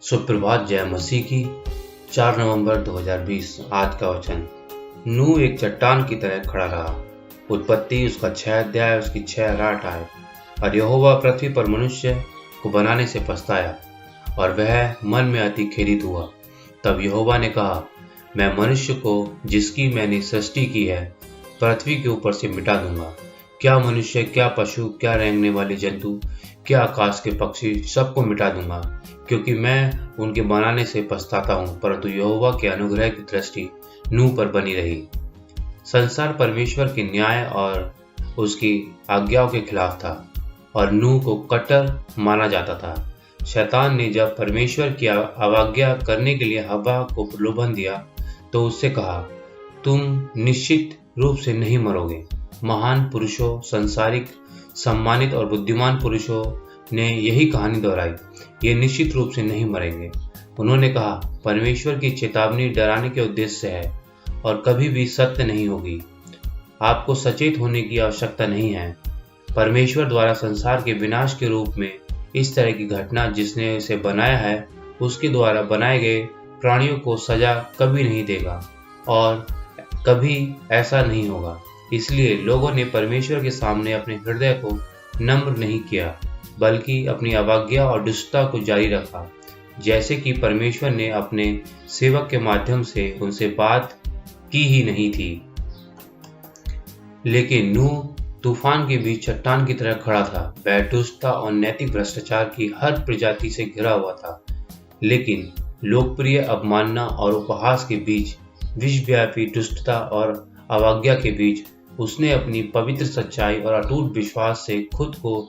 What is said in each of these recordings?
सुप्रभात। जय मसीह की। 4 नवंबर 2020। आज का वचन। नूह एक चट्टान की तरह खड़ा रहा। उत्पत्ति उसका 6 अध्याय उसकी 6 और 8 आए। और यहोवा पृथ्वी पर मनुष्य को बनाने से पछताया और वह मन में अति खेदित हुआ। तब यहोवा ने कहा, मैं मनुष्य को जिसकी मैंने सृष्टि की है पृथ्वी के ऊपर से मिटा दूंगा। क्या मनुष्य, क्या पशु, क्या रेंगने वाले जंतु, क्या आकाश के पक्षी, सबको मिटा दूंगा, क्योंकि मैं उनके बनाने से पछताता हूँ। परंतु यहोवा के अनुग्रह की दृष्टि नूह पर बनी रही। संसार परमेश्वर के न्याय और उसकी आज्ञाओं के खिलाफ था और नूह को कट्टर माना जाता था। शैतान ने जब परमेश्वर की अवज्ञा करने के लिए हव्वा को प्रलोभन दिया तो उससे कहा, तुम निश्चित रूप से नहीं मरोगे। महान पुरुषों, सांसारिक, सम्मानित और बुद्धिमान पुरुषों ने यही कहानी दोहराई, ये निश्चित रूप से नहीं मरेंगे। उन्होंने कहा, परमेश्वर की चेतावनी डराने के उद्देश्य से है और कभी भी सत्य नहीं होगी। आपको सचेत होने की आवश्यकता नहीं है। परमेश्वर द्वारा संसार के विनाश के रूप में इस तरह की घटना जिसने इसे बनाया है उसके द्वारा बनाए गए प्राणियों को सजा कभी नहीं देगा और कभी ऐसा नहीं होगा। इसलिए लोगों ने परमेश्वर के सामने अपने हृदय को नम्र नहीं किया, बल्कि अपनी अवज्ञा और दुष्टता को जारी रखा, जैसे कि परमेश्वर ने अपने सेवक के माध्यम से उनसे बात की ही नहीं थी। लेकिन नूह तूफान के बीच चट्टान की तरह खड़ा था। वह दुष्टता और नैतिक भ्रष्टाचार की हर प्रजाति से घिरा हुआ था, लेकिन लोकप्रिय अवमानना और उपहास के बीच, विश्वव्यापी दुष्टता और अवज्ञा के बीच उसने अपनी पवित्र सच्चाई और अटूट विश्वास से खुद को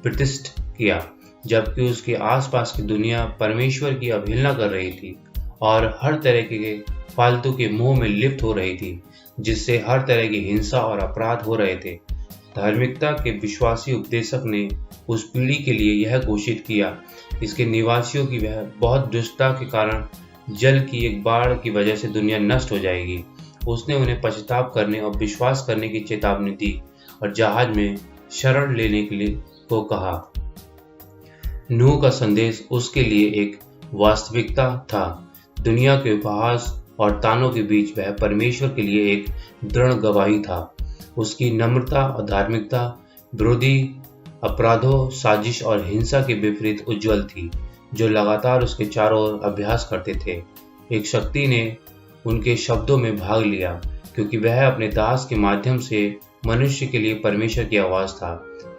प्रतिष्ठित किया। जबकि उसके आसपास की दुनिया परमेश्वर की अवहेलना कर रही थी और हर तरह के फालतू के मोह में लिप्त हो रही थी, जिससे हर तरह की हिंसा और अपराध हो रहे थे। धार्मिकता के विश्वासी उपदेशक ने उस पीढ़ी के लिए यह घोषित किया, इसके निवासियों की वह बहुत दुष्टता के कारण जल की एक बाढ़ की वजह से दुनिया नष्ट हो जाएगी। उसने उन्हें पश्चाताप करने और विश्वास करने की चेतावनी दी और जहाज में शरण लेने के लिए को कहा। नूह का संदेश उसके लिए एक वास्तविकता था। दुनिया के उपहास और तानों के बीच वह परमेश्वर के लिए एक दृढ़ गवाही था। उसकी नम्रता और धार्मिकता विरोधी अपराधों, साजिश और हिंसा के विपरीत उज्जवल थी, जो लगातार उसके चारों ओर अभ्यास करते थे। एक शक्ति ने उनके शब्दों में भाग लिया, क्योंकि वह अपने दास के माध्यम से मनुष्य के लिए परमेश्वर की आवाज था।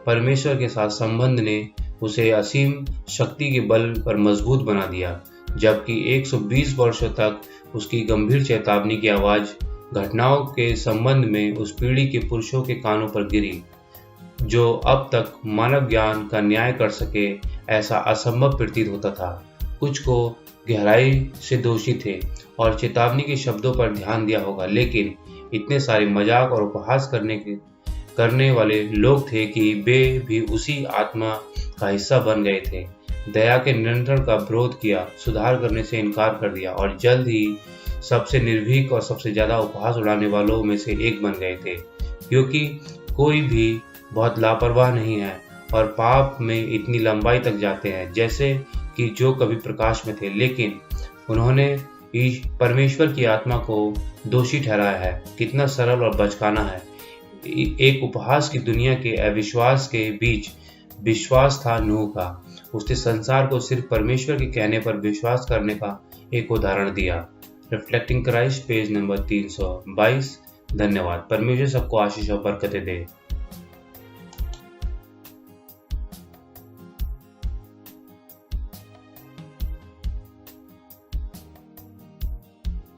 परमेश्वर के साथ संबंध ने उसे असीम शक्ति के बल पर मजबूत बना दिया, जबकि 120 वर्षों तक उसकी गंभीर चेतावनी की आवाज घटनाओं के संबंध में उस पीढ़ी के पुरुषों के कानों पर गिरी, जो अब तक मानव ज्ञान का न्याय कर सके ऐसा असंभव प्रतीत होता था। कुछ को गहराई से दोषी थे और चेतावनी के शब्दों पर ध्यान दिया होगा, लेकिन इतने सारे मजाक और उपहास करने वाले लोग थे कि वे भी उसी आत्मा का हिस्सा बन गए थे। दया के नियंत्रण का विरोध किया, सुधार करने से इनकार कर दिया और जल्द ही सबसे निर्भीक और सबसे ज्यादा उपहास उड़ाने वालों में से एक बन गए थे। क्योंकि कोई भी बहुत लापरवाह नहीं है और पाप में इतनी लंबाई तक जाते हैं जैसे कि जो कभी प्रकाश में थे, लेकिन उन्होंने परमेश्वर की आत्मा को दोषी ठहराया है। कितना सरल और बचकाना है। एक उपहास की दुनिया के अविश्वास के बीच विश्वास था नूह का। उसने संसार को सिर्फ परमेश्वर के कहने पर विश्वास करने का एक उदाहरण दिया। Reflecting Christ, page number 322। धन्यवाद। परमेश्वर सबको आशीष और बरकतें दे।